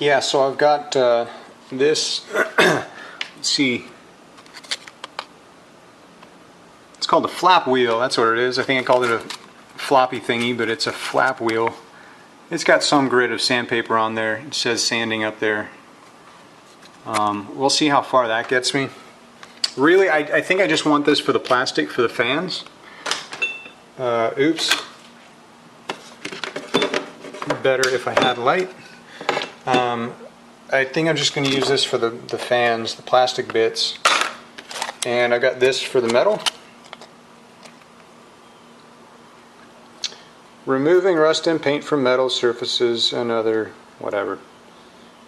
Yeah, so I've got this, let's see, it's called a flap wheel, that's what it is. I think I called it a floppy thingy, but it's a flap wheel. It's got some grit of sandpaper on there. It says sanding up there. We'll see how far that gets me. Really, I think I just want this for the plastic, for the fans. Oops. Better if I had light. I think I'm just going to use this for the fans, the plastic bits. And I've got this for the metal. Removing rust and paint from metal surfaces and other whatever.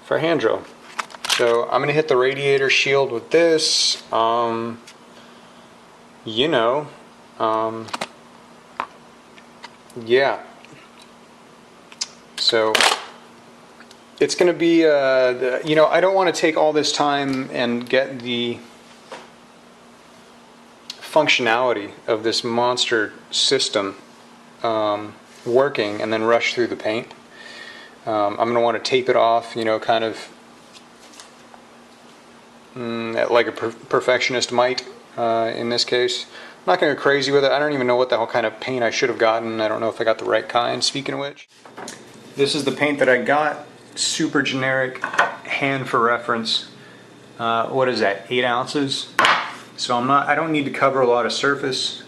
For hand drill. So I'm going to hit the radiator shield with this. Yeah. So it's going to be, I don't want to take all this time and get the functionality of this monster system working and then rush through the paint. I'm going to want to tape it off, kind of like a perfectionist might in this case. I'm not going to go crazy with it. I don't even know what the hell kind of paint I should have gotten. I don't know if I got the right kind. Speaking of which, this is the paint that I got. Super generic, hand for reference. What is that, 8 ounces? So I don't need to cover a lot of surface.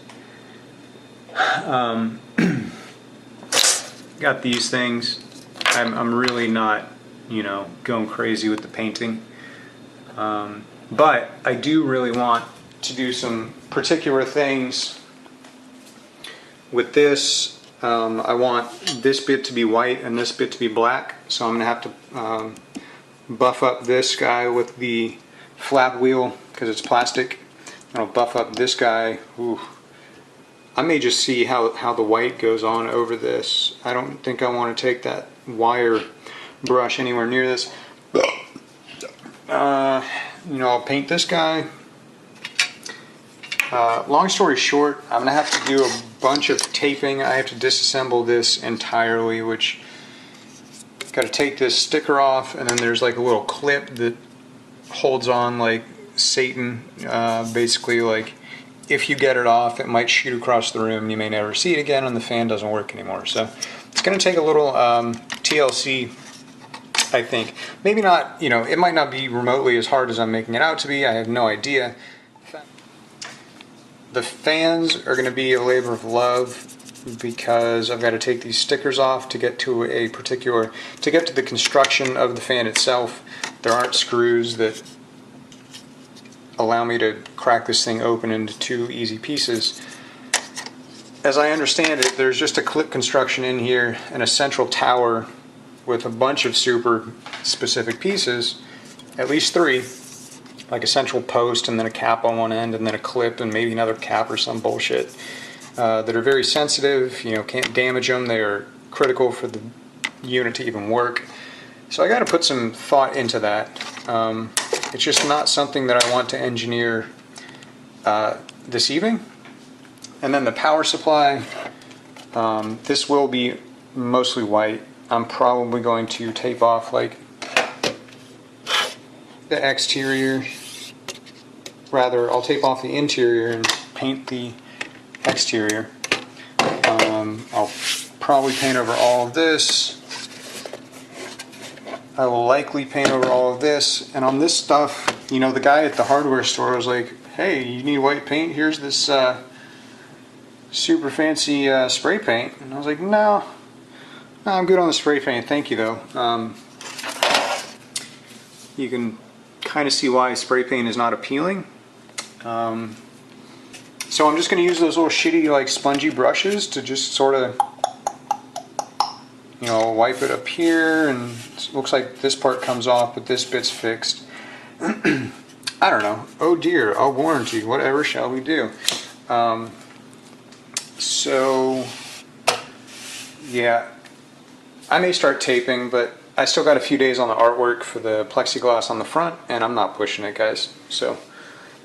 Got these things. I'm really not, going crazy with the painting. But I do really want to do some particular things with this. I want this bit to be white and this bit to be black, so I'm going to have to buff up this guy with the flap wheel because it's plastic. I'll buff up this guy. Ooh. I may just see how the white goes on over this. I don't think I want to take that wire brush anywhere near this. I'll paint this guy. Long story short, I'm going to have to do a bunch of taping. I have to disassemble this entirely, which got to take this sticker off, and then there's like a little clip that holds on like Satan. Basically, like if you get it off, it might shoot across the room. You may never see it again, and the fan doesn't work anymore. So it's going to take a little TLC. I think maybe not. It might not be remotely as hard as I'm making it out to be. I have no idea. The fans are going to be a labor of love because I've got to take these stickers off to get to the construction of the fan itself. There aren't screws that allow me to crack this thing open into 2 easy pieces. As I understand it, there's just a clip construction in here and a central tower with a bunch of super specific pieces, at least 3. Like a central post and then a cap on one end and then a clip and maybe another cap or some bullshit that are very sensitive, can't damage them. They are critical for the unit to even work. So I got to put some thought into that. It's just not something that I want to engineer this evening. And then the power supply, this will be mostly white. I'm probably going to tape off like the exterior. Rather, I'll tape off the interior and paint the exterior. I'll probably paint over all of this. I will likely paint over all of this. And on this stuff, the guy at the hardware store was like, hey, you need white paint? Here's this super fancy spray paint. And I was like, no, I'm good on the spray paint. Thank you, though. You can kind of see why spray paint is not appealing. So I'm just going to use those little shitty like spongy brushes to just sort of wipe it up here, and it looks like this part comes off but this bit's fixed. I don't know. Oh dear, I'll warranty. Whatever shall we do? So yeah, I may start taping, but I still got a few days on the artwork for the plexiglass on the front, and I'm not pushing it, guys. So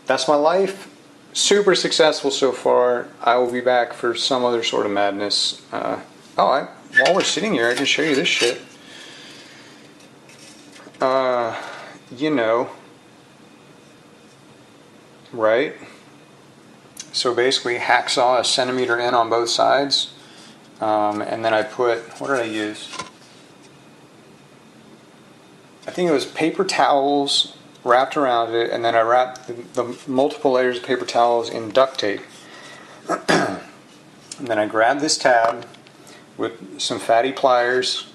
that's my life. Super successful so far. I will be back for some other sort of madness. While we're sitting here, I can show you this shit. you know, right? So basically hacksaw a centimeter in on both sides, and then I put, what did I use? I think it was paper towels wrapped around it, and then I wrapped the multiple layers of paper towels in duct tape. And then I grabbed this tab with some fatty pliers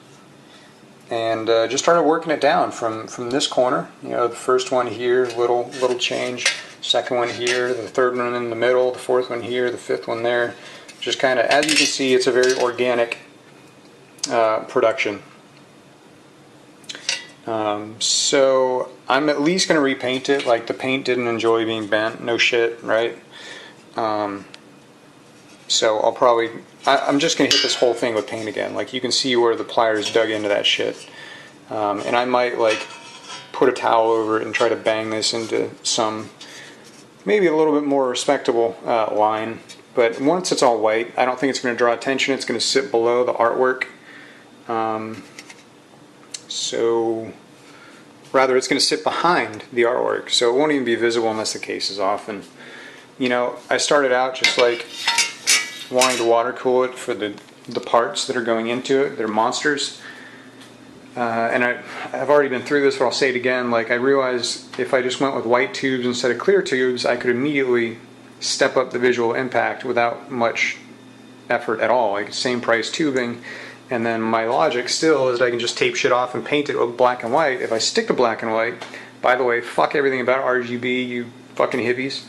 and just started working it down from this corner. You know, the first one here, little change. Second one here, the third one in the middle, the fourth one here, the fifth one there. Just kind of, as you can see, it's a very organic production. So I'm at least going to repaint it. Like, the paint didn't enjoy being bent, no shit, right? So I'll probably, I'm just going to hit this whole thing with paint again. Like, you can see where the pliers dug into that shit. And I might, like, put a towel over it and try to bang this into some, maybe a little bit more respectable line. But once it's all white, I don't think it's going to draw attention. It's going to sit below the artwork. So rather, it's going to sit behind the artwork, so it won't even be visible unless the case is off. And you know, I started out just like wanting to water cool it for the parts that are going into it. They're monsters. And I've already been through this, but I'll say it again. Like, I realized if I just went with white tubes instead of clear tubes, I could immediately step up the visual impact without much effort at all. Like, same price tubing. And then my logic still is that I can just tape shit off and paint it with black and white. If I stick to black and white, by the way, fuck everything about RGB, you fucking hippies.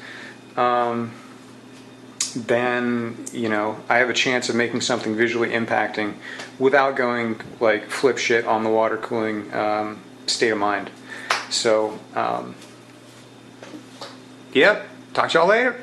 Then, you know, I have a chance of making something visually impacting without going like flip shit on the water cooling state of mind. So, yep, talk to y'all later.